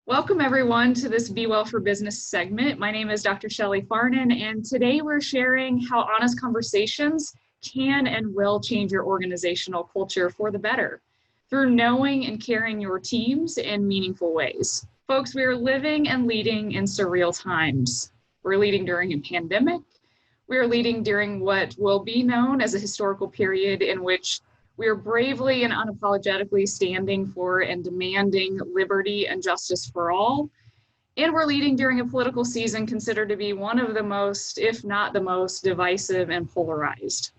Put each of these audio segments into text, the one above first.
Welcome everyone to this Be Well for Business segment. My name is Dr. Shelly Farnan, and today we're sharing how honest conversations can and will change your organizational culture for the better through knowing and caring your teams in meaningful ways. Folks, we are living and leading in surreal times. We're leading during a pandemic. We are leading during what will be known as a historical period in which we are bravely and unapologetically standing for and demanding liberty and justice for all. And we're leading during a political season considered to be one of the most, if not the most, divisive and polarized.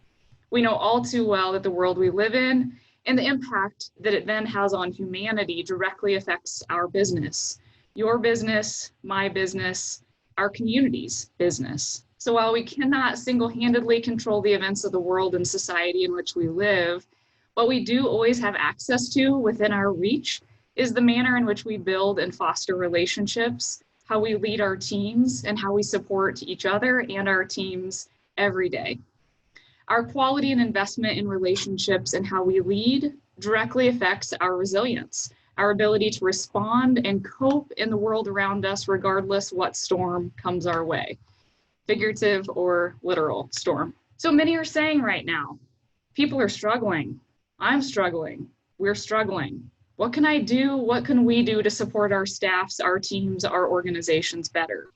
We know all too well that the world we live in and the impact that it then has on humanity directly affects our business, your business, my business, our community's business. So while we cannot single-handedly control the events of the world and society in which we live, what we do always have access to within our reach is the manner in which we build and foster relationships, how we lead our teams, and how we support each other and our teams every day. Our quality and investment in relationships and how we lead directly affects our resilience, our ability to respond and cope in the world around us regardless what storm comes our way, figurative or literal storm. So many are saying right now, people are struggling. I'm struggling. We're struggling. What can I do? What can we do to support our staffs, our teams, our organizations better?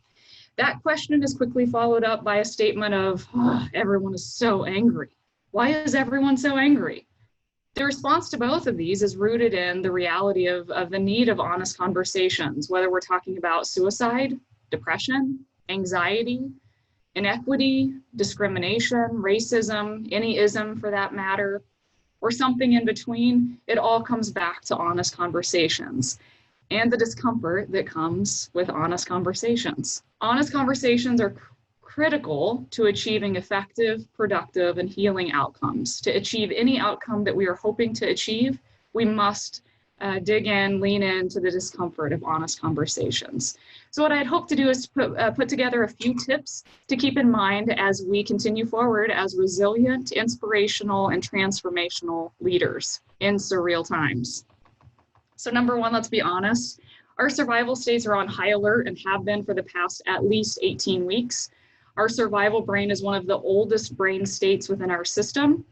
That question is quickly followed up by a statement of, everyone is so angry. Why is everyone so angry? The response to both of these is rooted in the reality of the need of honest conversations, whether we're talking about suicide, depression, anxiety, inequity, discrimination, racism, any ism for that matter, or something in between. It all comes back to honest conversations and the discomfort that comes with honest conversations. Honest conversations are critical to achieving effective, productive, and healing outcomes. To achieve any outcome that we are hoping to achieve, we must dig in, lean into the discomfort of honest conversations. So what I'd hope to do is put together a few tips to keep in mind as we continue forward as resilient, inspirational, and transformational leaders in surreal times. So number one, let's be honest. Our survival states are on high alert and have been for the past at least 18 weeks. Our survival brain is one of the oldest brain states within our system.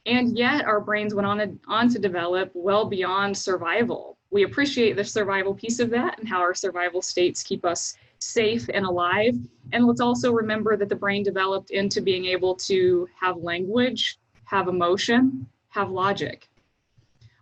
And yet our brains went on to develop well beyond survival. We appreciate the survival piece of that and how our survival states keep us safe and alive. And let's also remember that the brain developed into being able to have language, have emotion, have logic.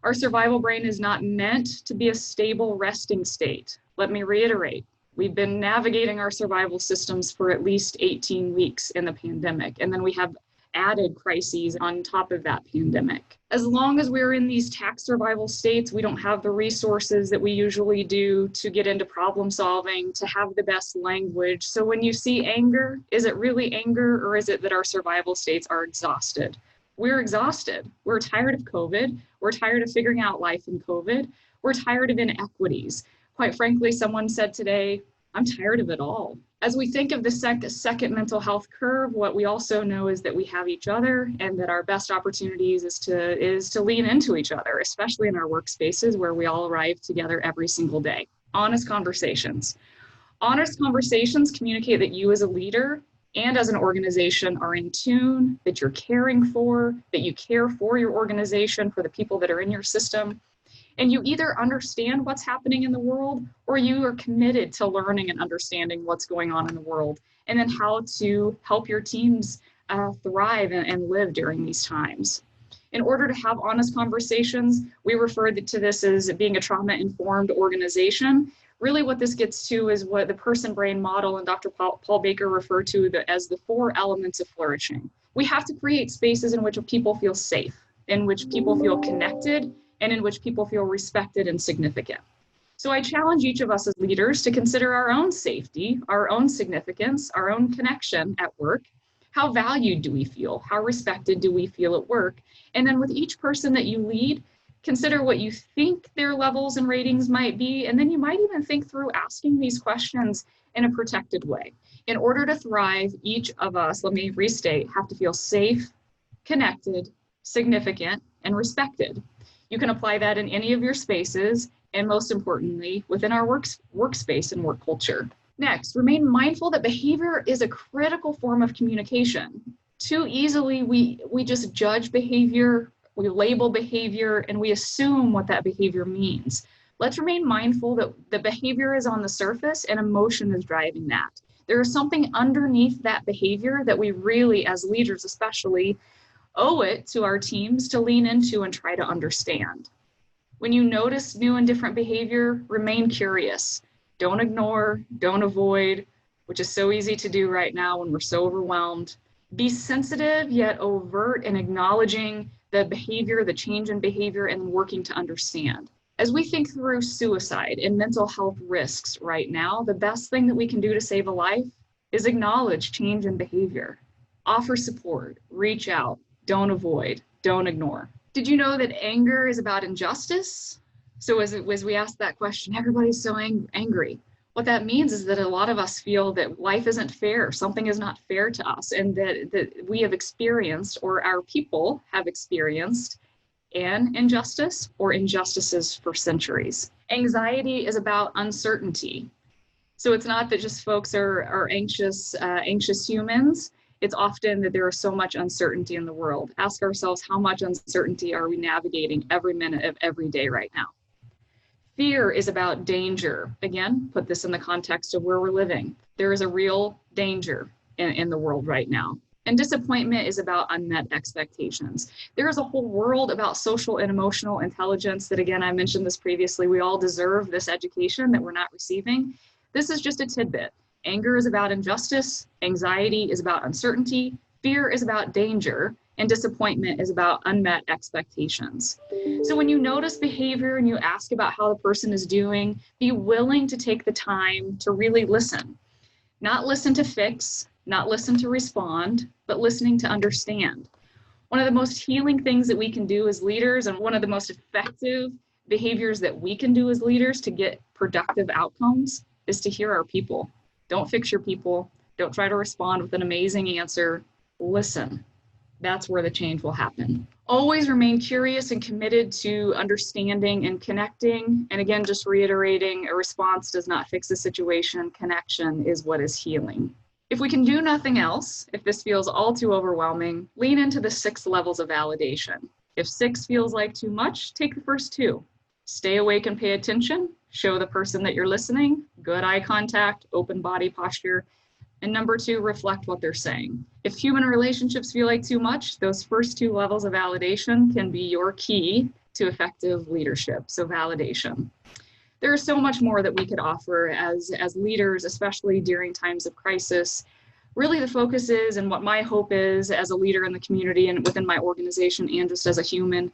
Our survival brain is not meant to be a stable resting state. Let me reiterate, we've been navigating our survival systems for at least 18 weeks in the pandemic, and then we have added crises on top of that pandemic. As long as we're in these tax survival states, we don't have the resources that we usually do to get into problem solving, to have the best language. So when you see anger, is it really anger, or is it that our survival states are exhausted? We're exhausted. We're tired of COVID. We're tired of figuring out life in COVID. We're tired of inequities. Quite frankly, someone said today, I'm tired of it all. As we think of the second mental health curve, what we also know is that we have each other and that our best opportunities is to lean into each other, especially in our workspaces where we all arrive together every single day. Honest conversations. Honest conversations communicate that you as a leader and as an organization are in tune, that you're caring for, that you care for your organization, for the people that are in your system. And you either understand what's happening in the world or you are committed to learning and understanding what's going on in the world and then how to help your teams thrive and live during these times. In order to have honest conversations, we refer to this as being a trauma-informed organization. Really what this gets to is what the person-brain model and Dr. Paul Baker referred to as the 4 elements of flourishing. We have to create spaces in which people feel safe, in which people feel connected, and in which people feel respected and significant. So I challenge each of us as leaders to consider our own safety, our own significance, our own connection at work. How valued do we feel? How respected do we feel at work? And then with each person that you lead, consider what you think their levels and ratings might be, and then you might even think through asking these questions in a protected way. In order to thrive, each of us, let me restate, have to feel safe, connected, significant, and respected. You can apply that in any of your spaces, and most importantly, within our workspace and work culture. Next, remain mindful that behavior is a critical form of communication. Too easily, we just judge behavior, we label behavior, and we assume what that behavior means. Let's remain mindful that the behavior is on the surface and emotion is driving that. There is something underneath that behavior that we really, as leaders especially, owe it to our teams to lean into and try to understand. When you notice new and different behavior, remain curious. Don't ignore, don't avoid, which is so easy to do right now when we're so overwhelmed. Be sensitive yet overt in acknowledging the behavior, the change in behavior, and working to understand. As we think through suicide and mental health risks right now, the best thing that we can do to save a life is acknowledge change in behavior. Offer support, reach out, don't avoid, don't ignore. Did you know that anger is about injustice? So as we ask that question, everybody's so angry. What that means is that a lot of us feel that life isn't fair, something is not fair to us, and that we have experienced, or our people have experienced, an injustice or injustices for centuries. Anxiety is about uncertainty. So it's not that just folks are anxious humans. It's often that there is so much uncertainty in the world. Ask ourselves, how much uncertainty are we navigating every minute of every day right now? Fear is about danger. Again, put this in the context of where we're living. There is a real danger in the world right now. And disappointment is about unmet expectations. There is a whole world about social and emotional intelligence that, again, I mentioned this previously, we all deserve this education that we're not receiving. This is just a tidbit. Anger is about injustice, anxiety is about uncertainty, fear is about danger, and disappointment is about unmet expectations. So when you notice behavior and you ask about how the person is doing, be willing to take the time to really listen. Not listen to fix, not listen to respond, but listening to understand. One of the most healing things that we can do as leaders, and one of the most effective behaviors that we can do as leaders to get productive outcomes, is to hear our people. Don't fix your people. Don't try to respond with an amazing answer. Listen. That's where the change will happen. Always remain curious and committed to understanding and connecting. And again, just reiterating, a response does not fix the situation. Connection is what is healing. If we can do nothing else, if this feels all too overwhelming, lean into the 6 levels of validation. If 6 feels like too much, take the first 2. Stay awake and pay attention. Show the person that you're listening. Good eye contact, open body posture. And number 2, reflect what they're saying. If human relationships feel like too much, those first 2 levels of validation can be your key to effective leadership. So validation. There is so much more that we could offer as leaders, especially during times of crisis. Really the focus is, and what my hope is as a leader in the community and within my organization and just as a human,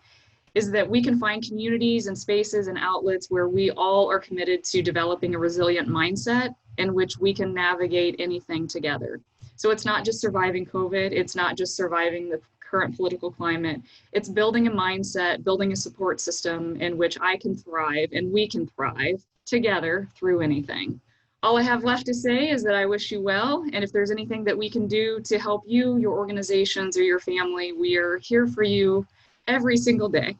is that we can find communities and spaces and outlets where we all are committed to developing a resilient mindset in which we can navigate anything together. So it's not just surviving COVID, it's not just surviving the current political climate, it's building a mindset, building a support system in which I can thrive and we can thrive together through anything. All I have left to say is that I wish you well, and if there's anything that we can do to help you, your organizations, or your family, we are here for you every single day.